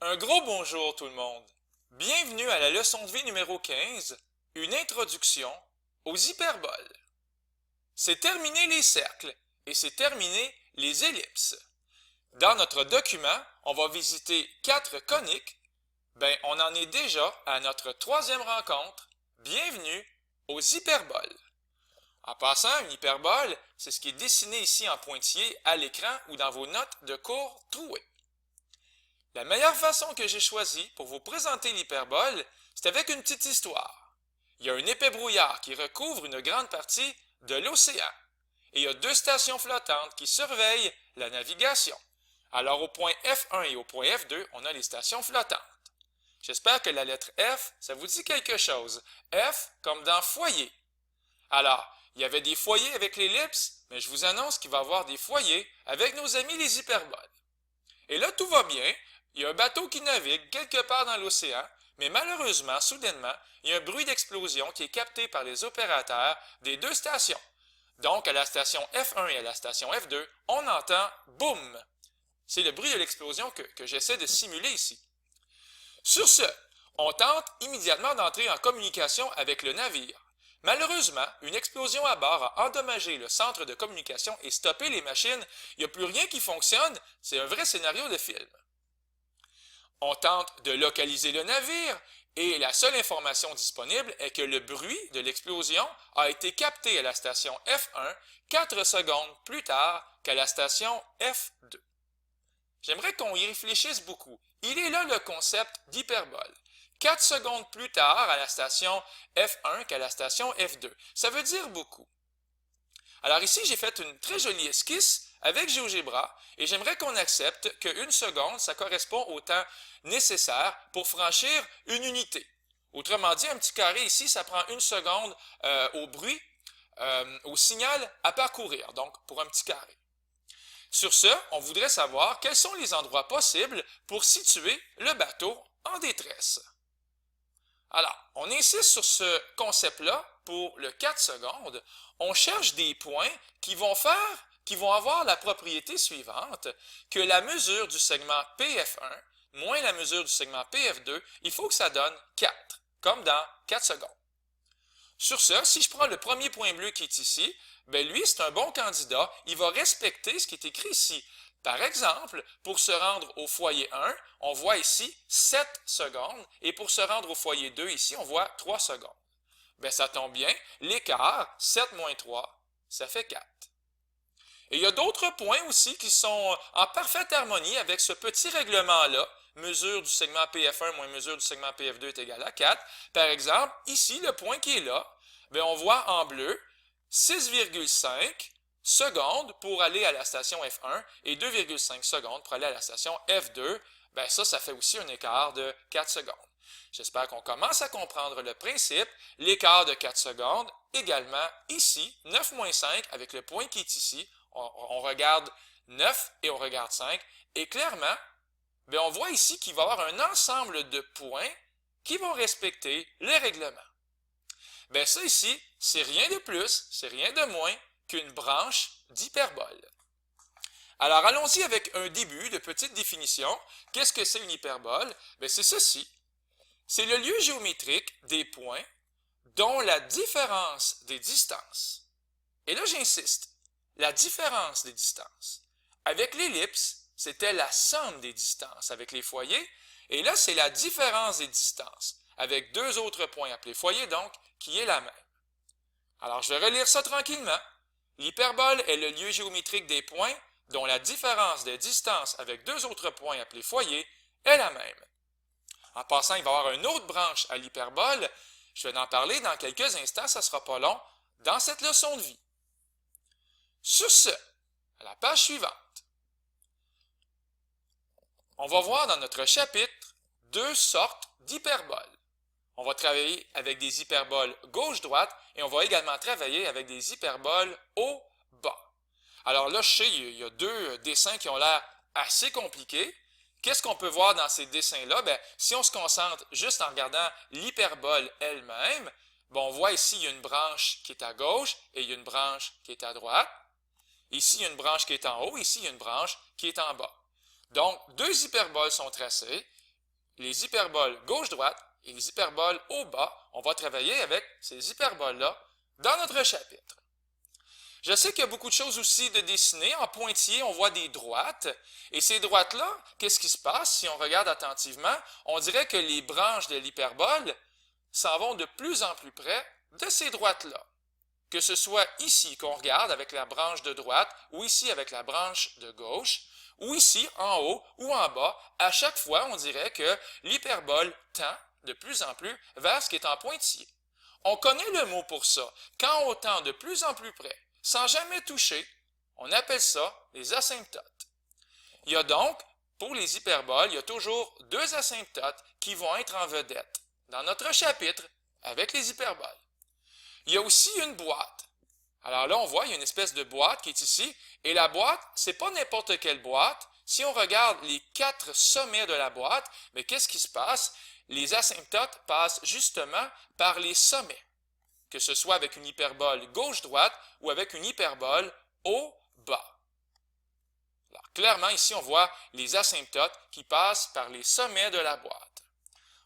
Un gros bonjour tout le monde. Bienvenue à la leçon de vie numéro 15, une introduction aux hyperboles. C'est terminé les cercles et c'est terminé les ellipses. Dans notre document, on va visiter 4 coniques. On en est déjà à notre 3e rencontre. Bienvenue aux hyperboles. En passant, une hyperbole, c'est ce qui est dessiné ici en pointillé à l'écran ou dans vos notes de cours trouées. La meilleure façon que j'ai choisie pour vous présenter l'hyperbole, c'est avec une petite histoire. Il y a un épais brouillard qui recouvre une grande partie de l'océan. Et il y a 2 stations flottantes qui surveillent la navigation. Alors au point F1 et au point F2, on a les stations flottantes. J'espère que la lettre F, ça vous dit quelque chose. F comme dans foyer. Alors, il y avait des foyers avec l'ellipse, mais je vous annonce qu'il va y avoir des foyers avec nos amis les hyperboles. Et là, tout va bien. Il y a un bateau qui navigue quelque part dans l'océan, mais malheureusement, soudainement, il y a un bruit d'explosion qui est capté par les opérateurs des 2 stations. Donc, à la station F1 et à la station F2, on entend « boum ». C'est le bruit de l'explosion que j'essaie de simuler ici. Sur ce, on tente immédiatement d'entrer en communication avec le navire. Malheureusement, une explosion à bord a endommagé le centre de communication et stoppé les machines. Il n'y a plus rien qui fonctionne. C'est un vrai scénario de film. On tente de localiser le navire et la seule information disponible est que le bruit de l'explosion a été capté à la station F1 4 secondes plus tard qu'à la station F2. J'aimerais qu'on y réfléchisse beaucoup. Il est là le concept d'hyperbole. 4 secondes plus tard à la station F1 qu'à la station F2. Ça veut dire beaucoup. Alors ici, j'ai fait une très jolie esquisse avec GeoGebra et j'aimerais qu'on accepte que 1 seconde, ça correspond au temps nécessaire pour franchir une unité. Autrement dit, un petit carré ici, ça prend 1 seconde au bruit, au signal à parcourir, donc pour un petit carré. Sur ce, on voudrait savoir quels sont les endroits possibles pour situer le bateau en détresse. Alors, on insiste sur ce concept-là pour le 4 secondes. On cherche des points qui vont avoir la propriété suivante, que la mesure du segment PF1 moins la mesure du segment PF2, il faut que ça donne 4, comme dans 4 secondes. Sur ce, si je prends le premier point bleu qui est ici, lui, c'est un bon candidat. Il va respecter ce qui est écrit ici. Par exemple, pour se rendre au foyer 1, on voit ici 7 secondes, et pour se rendre au foyer 2, ici, on voit 3 secondes. Ça tombe bien, l'écart, 7 moins 3, ça fait 4. Et il y a d'autres points aussi qui sont en parfaite harmonie avec ce petit règlement-là. Mesure du segment PF1 moins mesure du segment PF2 est égale à 4. Par exemple, ici, le point qui est là, on voit en bleu 6,5 secondes pour aller à la station F1 et 2,5 secondes pour aller à la station F2. Ça fait aussi un écart de 4 secondes. J'espère qu'on commence à comprendre le principe. L'écart de 4 secondes, également ici, 9 moins 5 avec le point qui est ici. On regarde 9 et on regarde 5. Et clairement, on voit ici qu'il va y avoir un ensemble de points qui vont respecter les règlements. Ça ici, c'est rien de plus, c'est rien de moins qu'une branche d'hyperbole. Alors, allons-y avec un début de petite définition. Qu'est-ce que c'est une hyperbole? C'est ceci. C'est le lieu géométrique des points dont la différence des distances. Et là, j'insiste, la différence des distances. Avec l'ellipse, c'était la somme des distances avec les foyers, et là, c'est la différence des distances, avec 2 autres points appelés foyers, donc, qui est la même. Alors, je vais relire ça tranquillement. L'hyperbole est le lieu géométrique des points dont la différence des distances avec 2 autres points appelés foyers est la même. En passant, il va y avoir une autre branche à l'hyperbole. Je vais en parler dans quelques instants, ça ne sera pas long, dans cette leçon de vie. Sur ce, à la page suivante, on va voir dans notre chapitre 2 sortes d'hyperboles. On va travailler avec des hyperboles gauche-droite et on va également travailler avec des hyperboles haut-bas. Alors là, je sais, il y a 2 dessins qui ont l'air assez compliqués. Qu'est-ce qu'on peut voir dans ces dessins-là? Si on se concentre juste en regardant l'hyperbole elle-même, on voit ici, il y a une branche qui est à gauche et il y a une branche qui est à droite. Ici, il y a une branche qui est en haut, ici, il y a une branche qui est en bas. Donc, 2 hyperboles sont tracées les hyperboles gauche-droite et les hyperboles haut-bas, on va travailler avec ces hyperboles-là dans notre chapitre. Je sais qu'il y a beaucoup de choses aussi de dessiner. En pointillé, on voit des droites. Et ces droites-là, qu'est-ce qui se passe si on regarde attentivement? On dirait que les branches de l'hyperbole s'en vont de plus en plus près de ces droites-là. Que ce soit ici qu'on regarde avec la branche de droite, ou ici avec la branche de gauche, ou ici en haut ou en bas, à chaque fois, on dirait que l'hyperbole tend de plus en plus vers ce qui est en pointillé. On connaît le mot pour ça. Quand on tend de plus en plus près, sans jamais toucher, on appelle ça les asymptotes. Il y a donc, pour les hyperboles, il y a toujours deux asymptotes qui vont être en vedette dans notre chapitre avec les hyperboles. Il y a aussi une boîte. Alors là, on voit, il y a une espèce de boîte qui est ici, et la boîte, c'est pas n'importe quelle boîte. Si on regarde les 4 sommets de la boîte, mais qu'est-ce qui se passe? Les asymptotes passent justement par les sommets, que ce soit avec une hyperbole gauche-droite ou avec une hyperbole haut-bas. Alors, clairement, ici, on voit les asymptotes qui passent par les sommets de la boîte.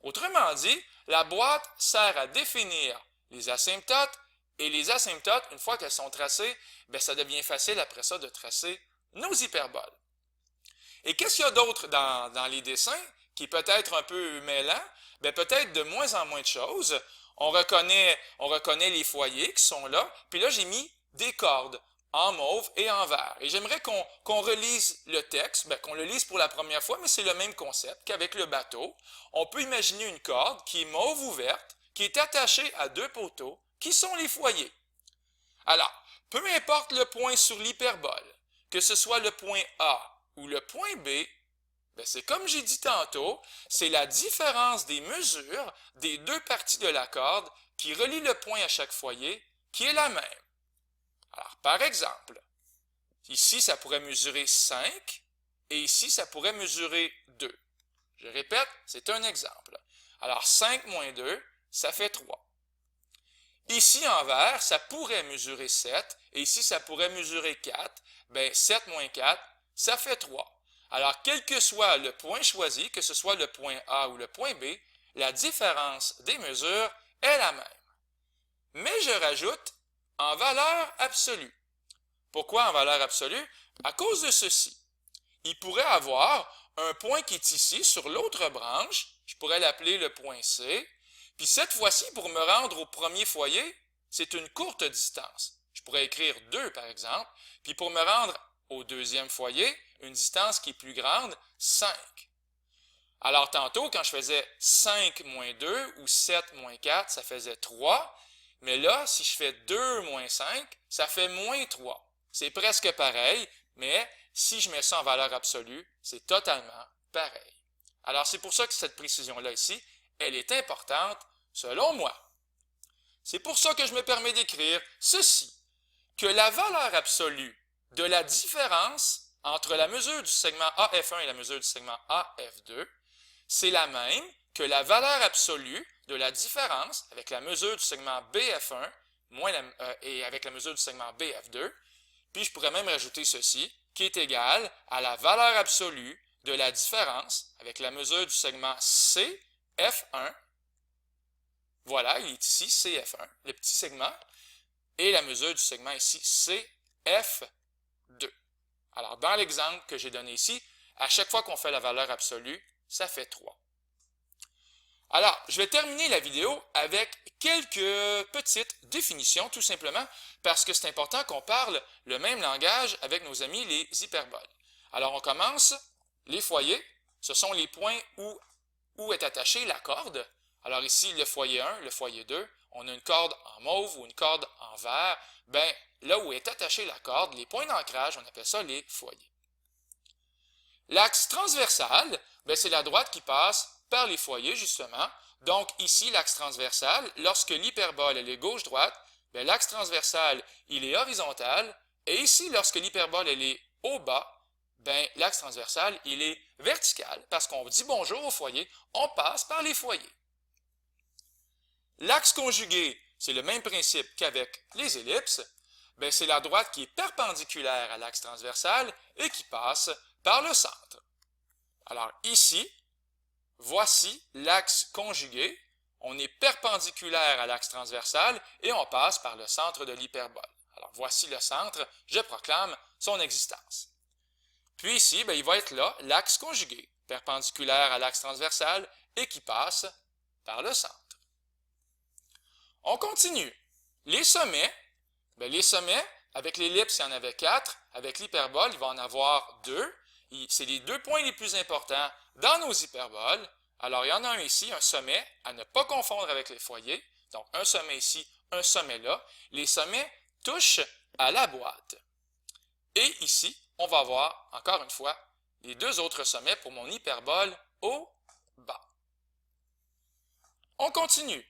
Autrement dit, la boîte sert à définir les asymptotes, et les asymptotes, une fois qu'elles sont tracées, bien, ça devient facile après ça de tracer nos hyperboles. Et qu'est-ce qu'il y a d'autre dans les dessins qui est peut-être un peu mêlant? Bien, peut-être de moins en moins de choses. On reconnaît les foyers qui sont là, puis là, j'ai mis des cordes en mauve et en vert. Et j'aimerais qu'on relise le texte, bien, qu'on le lise pour la première fois, mais c'est le même concept qu'avec le bateau. On peut imaginer une corde qui est mauve ou verte, qui est attachée à deux poteaux, qui sont les foyers. Alors, peu importe le point sur l'hyperbole, que ce soit le point A ou le point B, bien, c'est comme j'ai dit tantôt, c'est la différence des mesures des deux parties de la corde qui relie le point à chaque foyer qui est la même. Alors, par exemple, ici, ça pourrait mesurer 5 et ici, ça pourrait mesurer 2. Je répète, c'est un exemple. Alors, 5 moins 2, ça fait 3. Ici, en vert, ça pourrait mesurer 7 et ici, ça pourrait mesurer 4. Bien, 7 moins 4, ça fait 3. Alors, quel que soit le point choisi, que ce soit le point A ou le point B, la différence des mesures est la même. Mais je rajoute en valeur absolue. Pourquoi en valeur absolue? À cause de ceci. Il pourrait avoir un point qui est ici sur l'autre branche, je pourrais l'appeler le point C, puis cette fois-ci, pour me rendre au premier foyer, c'est une courte distance. Je pourrais écrire 2 par exemple, puis pour me rendre au deuxième foyer, une distance qui est plus grande, 5. Alors tantôt, quand je faisais 5 moins 2 ou 7 moins 4, ça faisait 3. Mais là, si je fais 2 moins 5, ça fait moins 3. C'est presque pareil, mais si je mets ça en valeur absolue, c'est totalement pareil. Alors c'est pour ça que cette précision-là ici, elle est importante selon moi. C'est pour ça que je me permets d'écrire ceci, que la valeur absolue de la différence entre la mesure du segment AF1 et la mesure du segment AF2, c'est la même que la valeur absolue de la différence avec la mesure du segment BF1 et avec la mesure du segment BF2, puis je pourrais même rajouter ceci, qui est égal à la valeur absolue de la différence avec la mesure du segment CF1, voilà, il est ici CF1, le petit segment, et la mesure du segment ici CF2. Alors, dans l'exemple que j'ai donné ici, à chaque fois qu'on fait la valeur absolue, ça fait 3. Alors, je vais terminer la vidéo avec quelques petites définitions, tout simplement, parce que c'est important qu'on parle le même langage avec nos amis les hyperboles. Alors, on commence. Les foyers, ce sont les points où est attachée la corde. Alors ici, le foyer 1, le foyer 2, on a une corde en mauve ou une corde en vert. Bien, là où est attachée la corde, les points d'ancrage, on appelle ça les foyers. L'axe transversal, c'est la droite qui passe par les foyers, justement. Donc ici, l'axe transversal, lorsque l'hyperbole elle est gauche-droite, l'axe transversal, il est horizontal. Et ici, lorsque l'hyperbole elle est au bas, l'axe transversal, il est vertical. Parce qu'on dit bonjour au foyer, on passe par les foyers. L'axe conjugué, c'est le même principe qu'avec les ellipses. C'est la droite qui est perpendiculaire à l'axe transversal et qui passe par le centre. Alors ici, voici l'axe conjugué. On est perpendiculaire à l'axe transversal et on passe par le centre de l'hyperbole. Alors voici le centre, je proclame son existence. Puis ici, il va être là, l'axe conjugué, perpendiculaire à l'axe transversal et qui passe par le centre. On continue. Les sommets, avec l'ellipse, il y en avait 4. Avec l'hyperbole, il va en avoir 2. C'est les 2 points les plus importants dans nos hyperboles. Alors, il y en a un ici, un sommet, à ne pas confondre avec les foyers. Donc, un sommet ici, un sommet là. Les sommets touchent à la boîte. Et ici, on va avoir, encore une fois, les 2 autres sommets pour mon hyperbole au bas. On continue.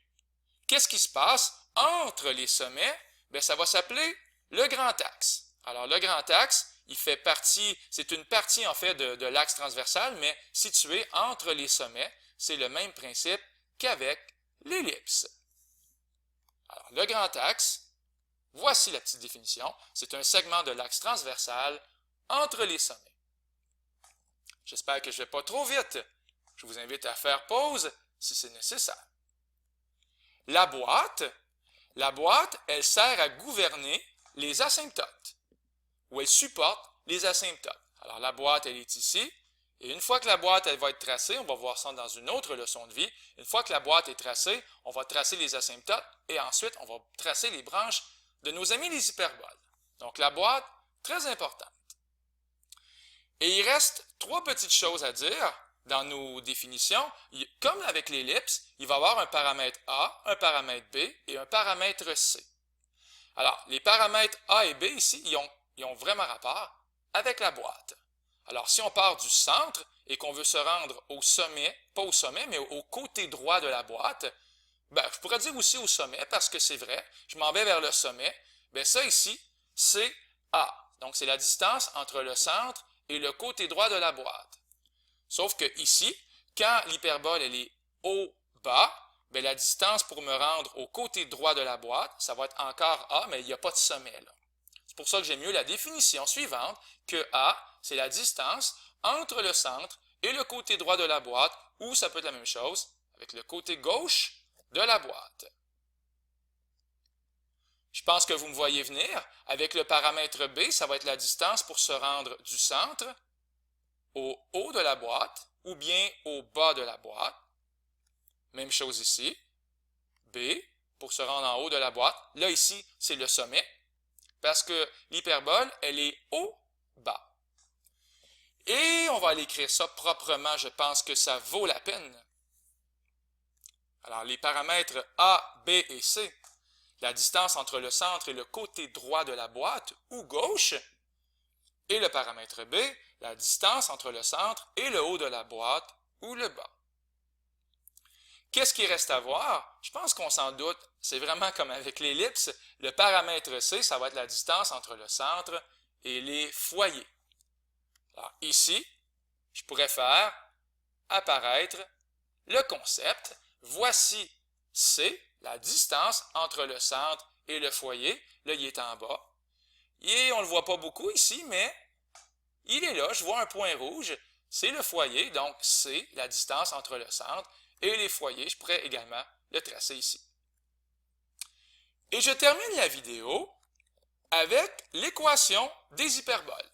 Qu'est-ce qui se passe entre les sommets? Ça va s'appeler le grand axe. Alors, le grand axe, c'est une partie en fait de l'axe transversal, mais situé entre les sommets. C'est le même principe qu'avec l'ellipse. Alors, le grand axe, voici la petite définition. C'est un segment de l'axe transversal entre les sommets. J'espère que je ne vais pas trop vite. Je vous invite à faire pause si c'est nécessaire. La boîte, elle sert à gouverner les asymptotes, ou elle supporte les asymptotes. Alors, la boîte, elle est ici, et une fois que la boîte, elle va être tracée, on va voir ça dans une autre leçon de vie, une fois que la boîte est tracée, on va tracer les asymptotes, et ensuite, on va tracer les branches de nos amis les hyperboles. Donc, la boîte, très importante. Et il reste 3 petites choses à dire dans nos définitions. Comme avec l'ellipse, il va y avoir un paramètre A, un paramètre B et un paramètre C. Alors, les paramètres A et B ici, ils ont vraiment rapport avec la boîte. Alors, si on part du centre et qu'on veut se rendre au sommet, pas au sommet, mais au côté droit de la boîte, je pourrais dire aussi au sommet parce que c'est vrai, je m'en vais vers le sommet, ça ici, c'est A. Donc, c'est la distance entre le centre et le côté droit de la boîte. Sauf que ici, quand l'hyperbole elle est au bas, la distance pour me rendre au côté droit de la boîte, ça va être encore A, mais il n'y a pas de sommet là. C'est pour ça que j'aime mieux la définition suivante, que A, c'est la distance entre le centre et le côté droit de la boîte, ou ça peut être la même chose avec le côté gauche de la boîte. Je pense que vous me voyez venir. Avec le paramètre B, ça va être la distance pour se rendre du centre au haut de la boîte ou bien au bas de la boîte. Même chose ici. B, pour se rendre en haut de la boîte. Là, ici, c'est le sommet parce que l'hyperbole, elle est au bas. Et on va aller écrire ça proprement. Je pense que ça vaut la peine. Alors, les paramètres A, B et C. La distance entre le centre et le côté droit de la boîte ou gauche, et le paramètre B, la distance entre le centre et le haut de la boîte ou le bas. Qu'est-ce qui reste à voir? Je pense qu'on s'en doute, c'est vraiment comme avec l'ellipse, le paramètre C, ça va être la distance entre le centre et les foyers. Alors ici, je pourrais faire apparaître le concept, voici C, la distance entre le centre et le foyer. Là, il est en bas. Et on ne le voit pas beaucoup ici, mais il est là. Je vois un point rouge. C'est le foyer, donc C, la distance entre le centre et les foyers. Je pourrais également le tracer ici. Et je termine la vidéo avec l'équation des hyperboles.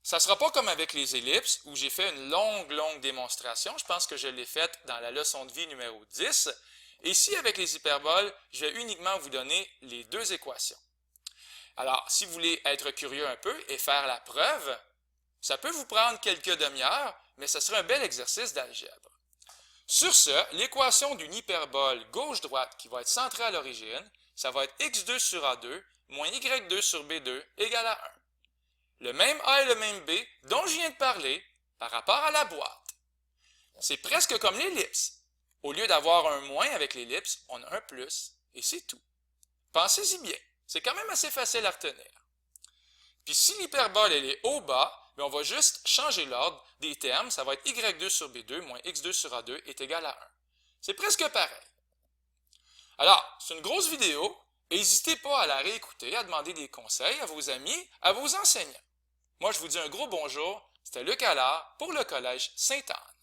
Ça ne sera pas comme avec les ellipses où j'ai fait une longue démonstration. Je pense que je l'ai faite dans la leçon de vie numéro 10. Et ici, avec les hyperboles, je vais uniquement vous donner les 2 équations. Alors, si vous voulez être curieux un peu et faire la preuve, ça peut vous prendre quelques demi-heures, mais ce sera un bel exercice d'algèbre. Sur ce, l'équation d'une hyperbole gauche-droite qui va être centrée à l'origine, ça va être x2 sur a2 moins y2 sur b2 égale à 1. Le même a et le même b dont je viens de parler par rapport à la boîte. C'est presque comme l'ellipse. Au lieu d'avoir un moins avec l'ellipse, on a un plus, et c'est tout. Pensez-y bien, c'est quand même assez facile à retenir. Puis si l'hyperbole elle est au bas, on va juste changer l'ordre des termes, ça va être y2 sur b2 moins x2 sur a2 est égal à 1. C'est presque pareil. Alors, c'est une grosse vidéo, et n'hésitez pas à la réécouter, à demander des conseils à vos amis, à vos enseignants. Moi, je vous dis un gros bonjour, c'était Luc Allard pour le Collège Sainte-Anne.